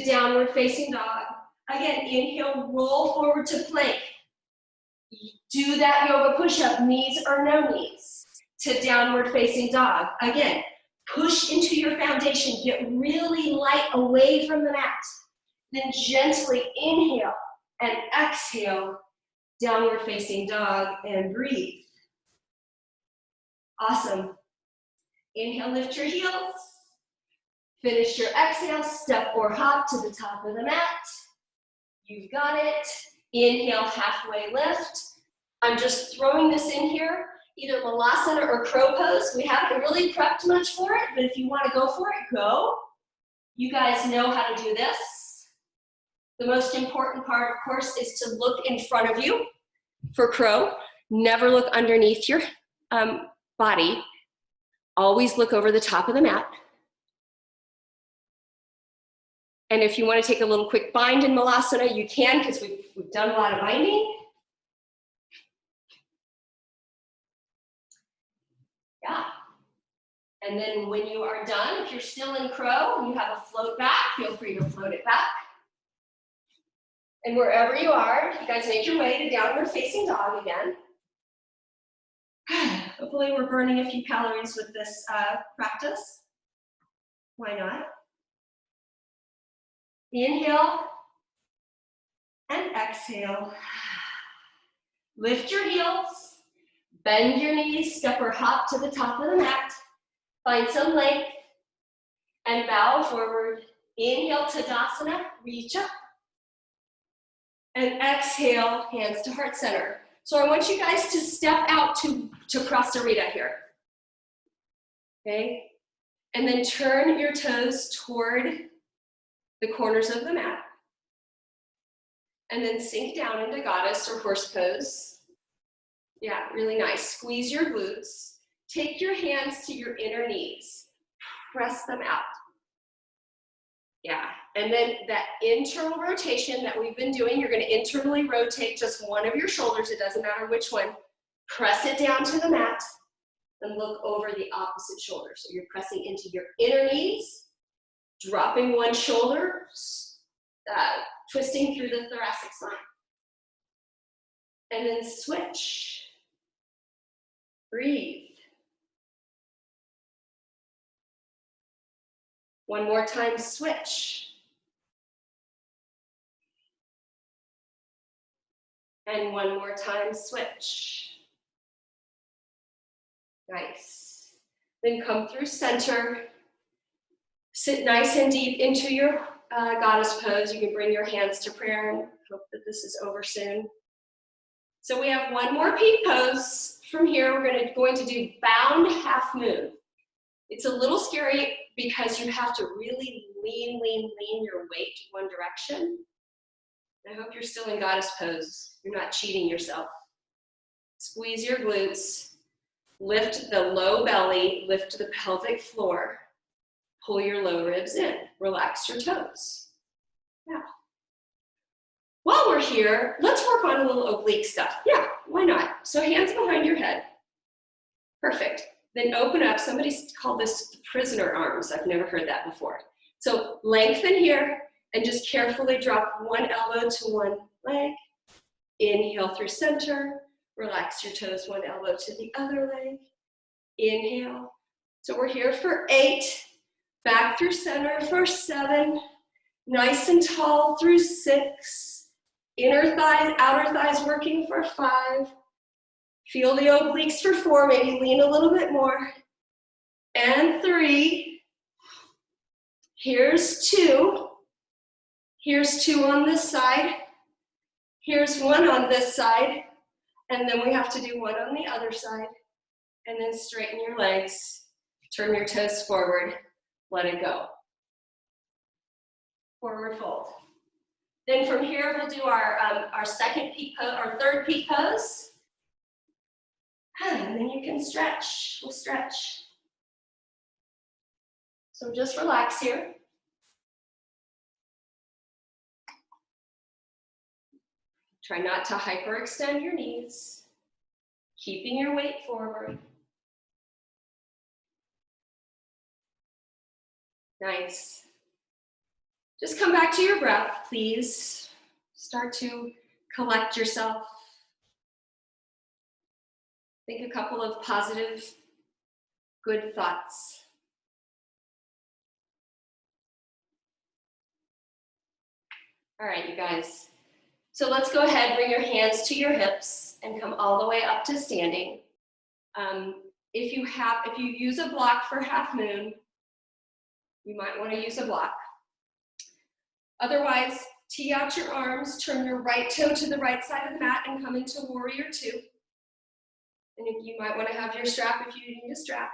downward facing dog. Again, inhale, roll forward to plank. Do that yoga push-up, knees or no knees, to downward facing dog. Again, push into your foundation, get really light away from the mat. Then gently inhale and exhale, downward facing dog, and breathe. Awesome. Inhale, lift your heels. Finish your exhale, step or hop to the top of the mat. You've got it. Inhale, halfway lift. I'm just throwing this in here, either Malasana or crow pose. We haven't really prepped much for it, but if you want to go for it, go. You guys know how to do this. The most important part, of course, is to look in front of you for crow. Never look underneath your body. Always look over the top of the mat. And if you want to take a little quick bind in Malasana, you can, because we've done a lot of binding. Yeah. And then when you are done, if you're still in crow, you have a float back, feel free to float it back. And wherever you are, you guys make your way to downward facing dog again. Hopefully we're burning a few calories with this practice. Why not? Inhale and exhale. Lift your heels, bend your knees, step or hop to the top of the mat. Find some length and bow forward. Inhale, Tadasana, reach up. And exhale, hands to heart center. So I want you guys to step out to Prasarita here. Okay? And then turn your toes toward the corners of the mat. And then sink down into goddess or horse pose. Yeah, really nice. Squeeze your glutes. take your hands to your inner knees. Press them out. Yeah, and then that internal rotation that we've been doing, you're gonna internally rotate just one of your shoulders, it doesn't matter which one. Press it down to the mat and look over the opposite shoulder. So you're pressing into your inner knees, dropping one shoulder, twisting through the thoracic spine. And then switch. Breathe. One more time, switch. And one more time, switch. Nice. Then come through center. Sit nice and deep into your goddess pose. You can bring your hands to prayer and hope that this is over soon. So we have one more peak pose. From here, we're going to do bound half moon. It's a little scary because you have to really lean your weight one direction. I hope you're still in goddess pose. You're not cheating yourself. Squeeze your glutes, lift the low belly, lift the pelvic floor, pull your low ribs in, relax your toes. Yeah. While we're here, let's work on a little oblique stuff. Yeah, why not? So hands behind your head. Perfect. Then open up. Somebody called this prisoner arms. I've never heard that before. So lengthen here and just carefully drop one elbow to one leg. Inhale through center. Relax your toes, one elbow to the other leg. Inhale. So we're here for 8. Back through center for 7. Nice and tall through 6. Inner thighs, outer thighs working for 5. Feel the obliques for 4, maybe lean a little bit more. And 3. Here's 2. Here's 2 on this side. Here's 1 on this side. And then we have to do 1 on the other side. And then straighten your legs. Turn your toes forward. Let it go. Forward fold. Then from here, we'll do our second peak pose, our third peak pose. And then you can stretch. We'll stretch. So just relax here. Try not to hyperextend your knees. Keeping your weight forward. Nice. Just come back to your breath, please. Start to collect yourself. Think a couple of positive, good thoughts. All right, you guys. So let's go ahead, bring your hands to your hips and come all the way up to standing. If you use a block for half moon, you might want to use a block. Otherwise, tee out your arms, turn your right toe to the right side of the mat and come into warrior 2. And you might want to have your strap if you need a strap.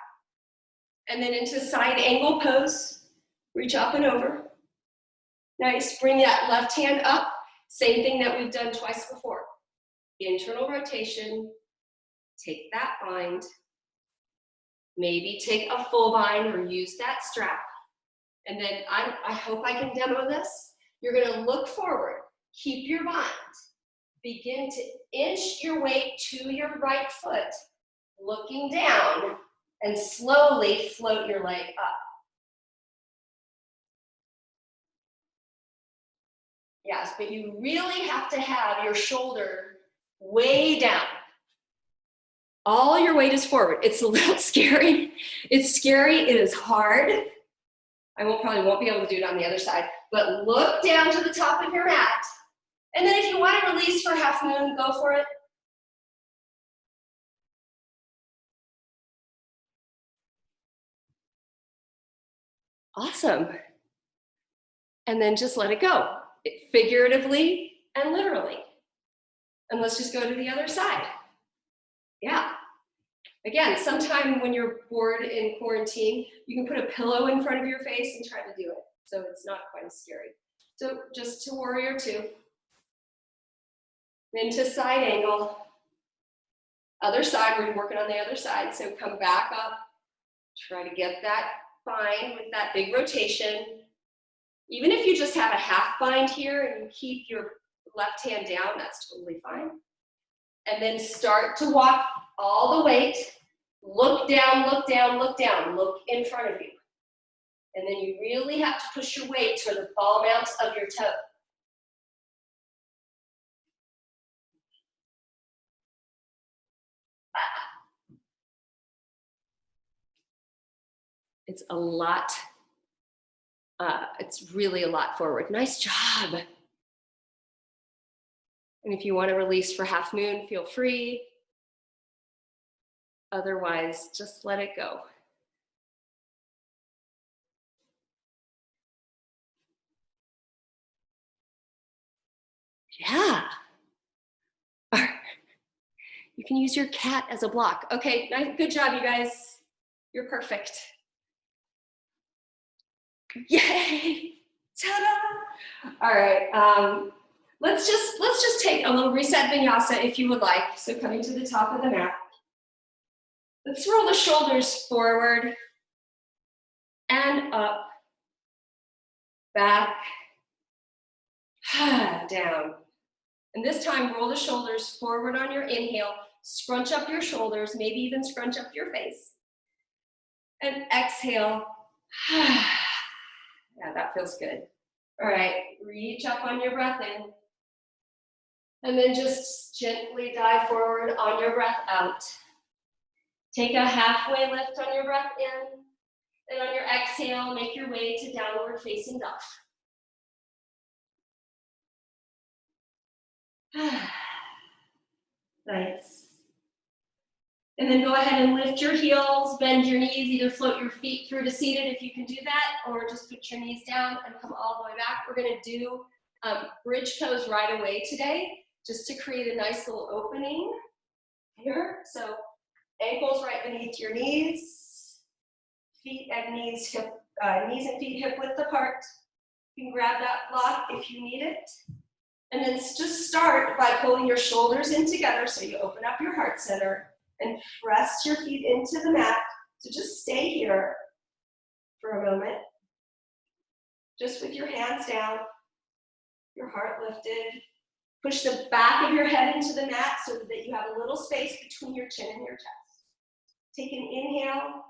And then into side angle pose, reach up and over. Nice, bring that left hand up. Same thing that we've done twice before. Internal rotation, take that bind. Maybe take a full bind or use that strap. And then I hope I can demo this. You're gonna look forward, keep your bind. Begin to inch your weight to your right foot, looking down, and slowly float your leg up. Yes, but you really have to have your shoulder way down. All your weight is forward. It's a little scary. It's scary, it is hard. I probably won't be able to do it on the other side, but look down to the top of your mat. And then if you want to release for half moon, go for it. Awesome. And then just let it go, figuratively and literally. And let's just go to the other side. Yeah. Again, sometime when you're bored in quarantine, you can put a pillow in front of your face and try to do it. So it's not quite as scary. So just to warrior 2. Then to side angle. Other side, we're working on the other side. So come back up, try to get that bind with that big rotation. Even if you just have a half bind here and you keep your left hand down, that's totally fine. And then start to walk all the weight. Look down, look down, look down. Look in front of you. And then you really have to push your weight toward the ball mounts of your toe. It's a lot. It's really a lot forward. Nice job. And if you want to release for half moon, feel free. Otherwise, just let it go. Yeah. You can use your cat as a block. Okay, nice, good job, you guys. You're perfect. Yay! Ta-da! All right, let's just take a little reset vinyasa if you would like. So coming to the top of the mat. Let's roll the shoulders forward and up, back, down. And this time, roll the shoulders forward on your inhale, scrunch up your shoulders, maybe even scrunch up your face. And exhale. Yeah, that feels good. All right, reach up on your breath in. And then just gently dive forward on your breath out. Take a halfway lift on your breath in. And on your exhale, make your way to downward facing dog. Nice. And then go ahead and lift your heels, bend your knees, either float your feet through to seated if you can do that, or just put your knees down and come all the way back. We're gonna do bridge pose right away today, just to create a nice little opening here. So ankles right beneath your knees, feet and knees, knees and feet hip width apart. You can grab that block if you need it. And then just start by pulling your shoulders in together so you open up your heart center and press your feet into the mat. So just stay here for a moment. Just with your hands down, your heart lifted. Push the back of your head into the mat so that you have a little space between your chin and your chest. Take an inhale,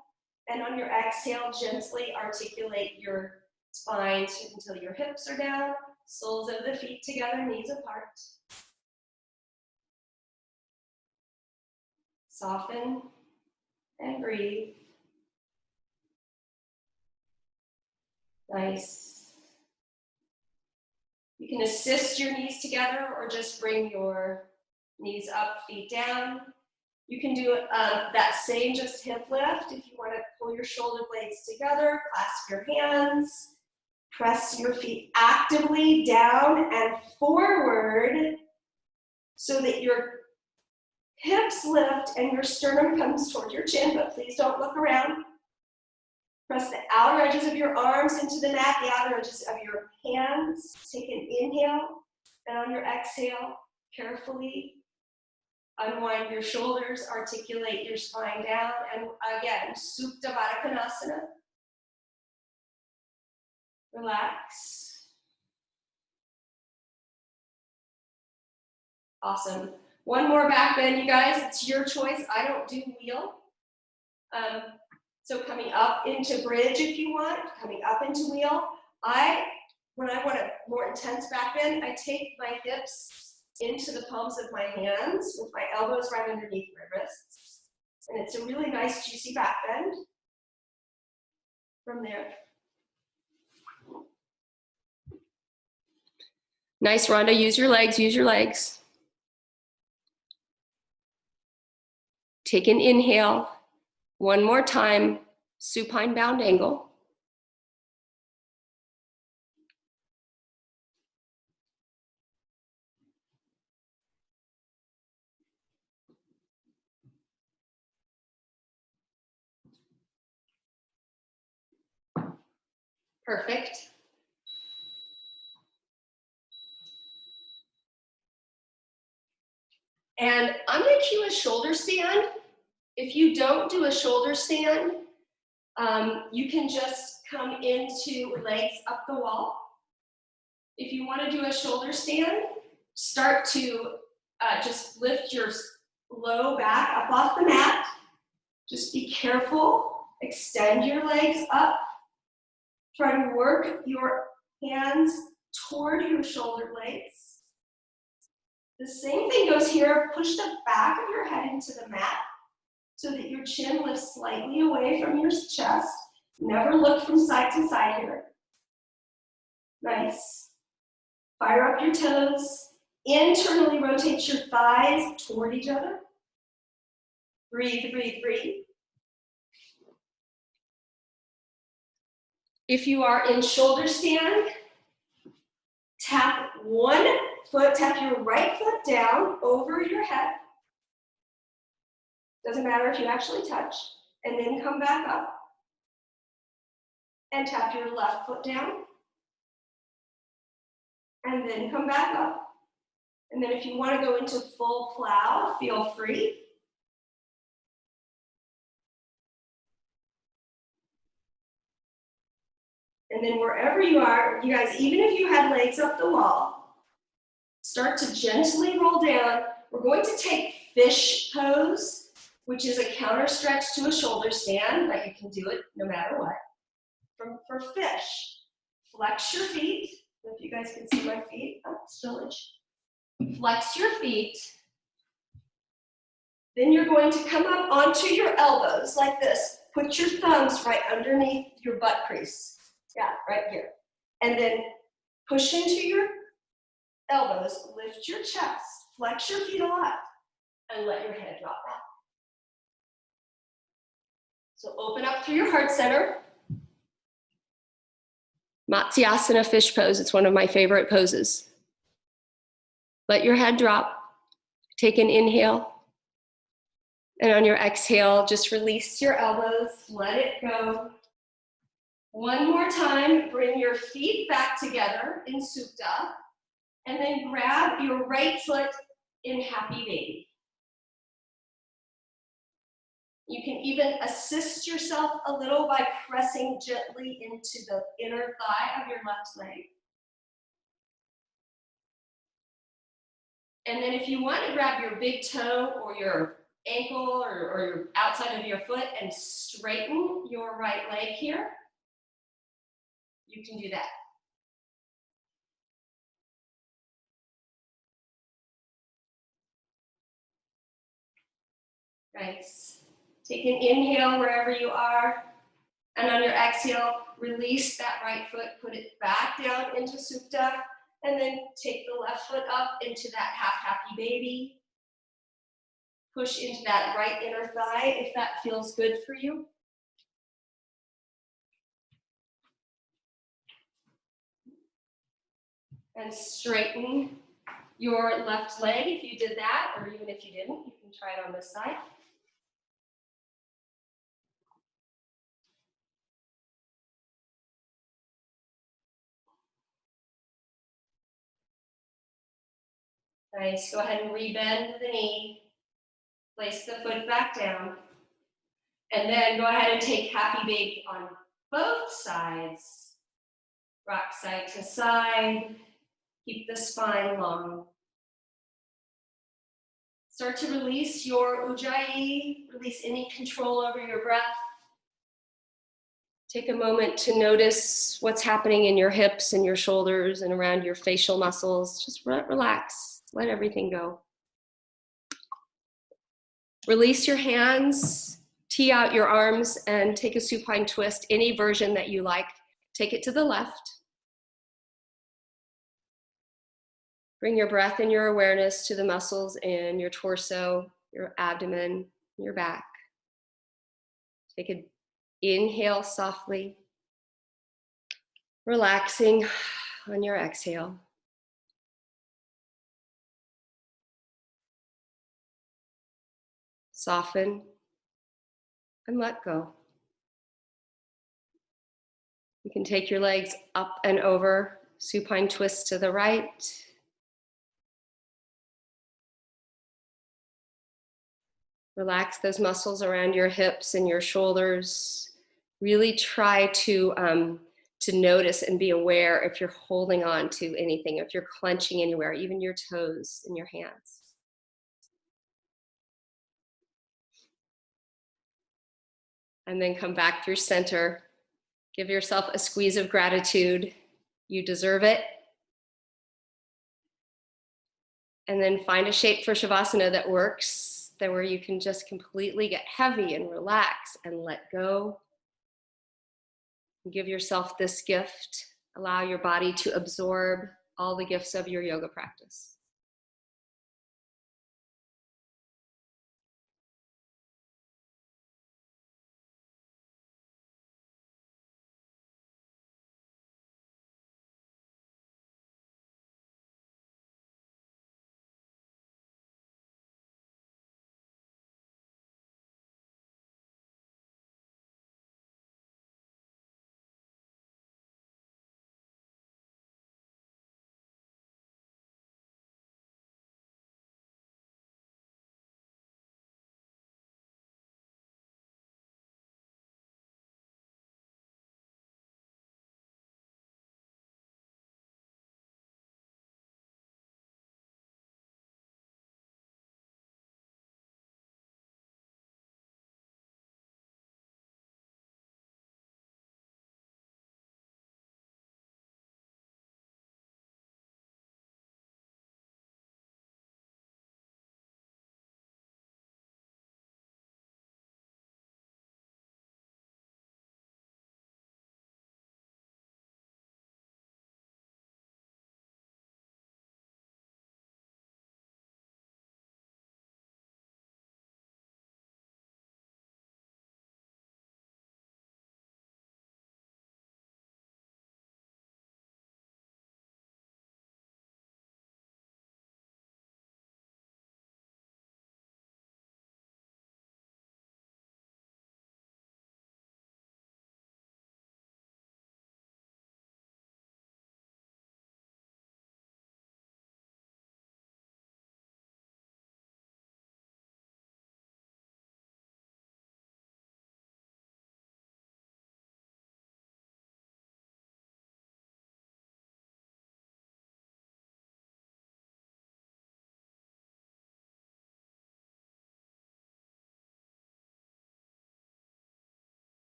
and on your exhale, gently articulate your spine until your hips are down, soles of the feet together, knees apart. Soften and breathe. Nice. You can assist your knees together or just bring your knees up, feet down. You can do that same just hip lift if you want to pull your shoulder blades together, clasp your hands, press your feet actively down and forward so that your hips lift and your sternum comes toward your chin, but please don't look around. Press the outer edges of your arms into the mat, the outer edges of your hands. Take an inhale, and on your exhale, carefully unwind your shoulders, articulate your spine down, and again, Supta Baddha Konasana. Relax. Awesome. One more back bend, you guys. It's your choice. I don't do wheel. So coming up into bridge if you want, coming up into wheel. When I want a more intense back bend, I take my hips into the palms of my hands with my elbows right underneath my wrists. And it's a really nice juicy back bend from there. Nice, Rhonda. Use your legs, use your legs. Take an inhale. One more time, supine bound angle. Perfect. And I'm gonna cue a shoulder stand. If you don't do a shoulder stand, you can just come into legs up the wall. If you wanna do a shoulder stand, start to just lift your low back up off the mat. Just be careful, extend your legs up. Try to work your hands toward your shoulder blades. The same thing goes here. Push the back of your head into the mat so that your chin lifts slightly away from your chest. Never look from side to side here. Nice. Fire up your toes. Internally rotate your thighs toward each other. Breathe, breathe, breathe. If you are in shoulder stand, tap one foot, tap your right foot down over your head. Doesn't matter if you actually touch. And then come back up. And tap your left foot down. And then come back up. And then if you want to go into full plow, feel free. And then wherever you are, you guys, even if you had legs up the wall, start to gently roll down. We're going to take fish pose, which is a counter stretch to a shoulder stand, but you can do it no matter what. For fish, flex your feet. If you guys can see my feet, oh, stillage. Flex your feet. Then you're going to come up onto your elbows like this. Put your thumbs right underneath your butt crease. Yeah, right here. And then push into your elbows, lift your chest, flex your feet a lot, and let your head drop back. So open up through your heart center. Matsyasana fish pose, it's one of my favorite poses. Let your head drop. Take an inhale. And on your exhale, just release your elbows, let it go. One more time, bring your feet back together in Supta, and then grab your right foot in Happy Baby. You can even assist yourself a little by pressing gently into the inner thigh of your left leg. And then if you want to grab your big toe or your ankle or your outside of your foot and straighten your right leg here, you can do that. Nice. Take an inhale wherever you are. And on your exhale, release that right foot, put it back down into Supta, and then take the left foot up into that half Happy Baby. Push into that right inner thigh if that feels good for you. And straighten your left leg if you did that, or even if you didn't, you can try it on this side. Nice, go ahead and rebend the knee. Place the foot back down. And then go ahead and take Happy Baby on both sides. Rock side to side. Keep the spine long. Start to release your Ujjayi. Release any control over your breath. Take a moment to notice what's happening in your hips and your shoulders and around your facial muscles. Just relax. Let everything go. Release your hands. Tee out your arms and take a supine twist, any version that you like. Take it to the left. Bring your breath and your awareness to the muscles in your torso, your abdomen, your back. Take an inhale softly, relaxing on your exhale. Soften and let go. You can take your legs up and over, supine twist to the right. Relax those muscles around your hips and your shoulders. Really try to notice and be aware if you're holding on to anything, if you're clenching anywhere, even your toes and your hands. And then come back through center. Give yourself a squeeze of gratitude. You deserve it. And then find a shape for Shavasana that works, that where you can just completely get heavy and relax and let go. Give yourself this gift. Allow your body to absorb all the gifts of your yoga practice.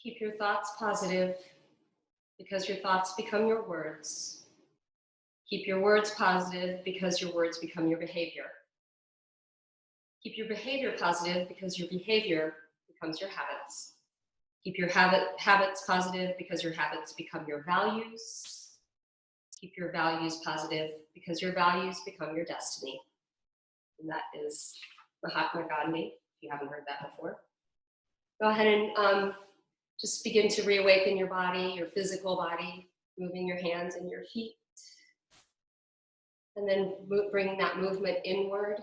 Keep your thoughts positive because your thoughts become your words. Keep your words positive because your words become your behavior. Keep your behavior positive because your behavior becomes your habits. Keep your habits positive because your habits become your values. Keep your values positive because your values become your destiny. And that is Mahatma Gandhi, if you haven't heard that before. Go ahead and just begin to reawaken your body, your physical body, moving your hands and your feet. And then bringing that movement inward.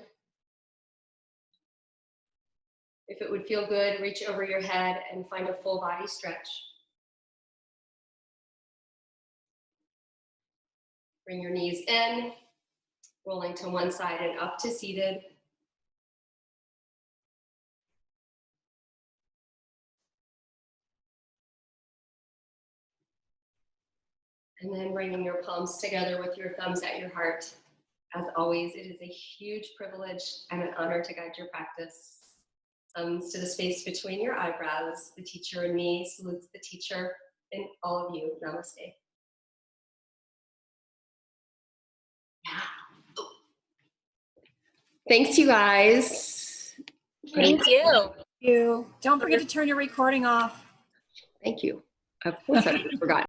If it would feel good, reach over your head and find a full body stretch. Bring your knees in, rolling to one side and up to seated. And then bringing your palms together with your thumbs at your heart. As always, it is a huge privilege and an honor to guide your practice. Thumbs to the space between your eyebrows. The teacher and me salutes the teacher and all of you. Namaste. Thanks, you guys. Thank you. Don't forget to turn your recording off. Thank you. Of course I forgot.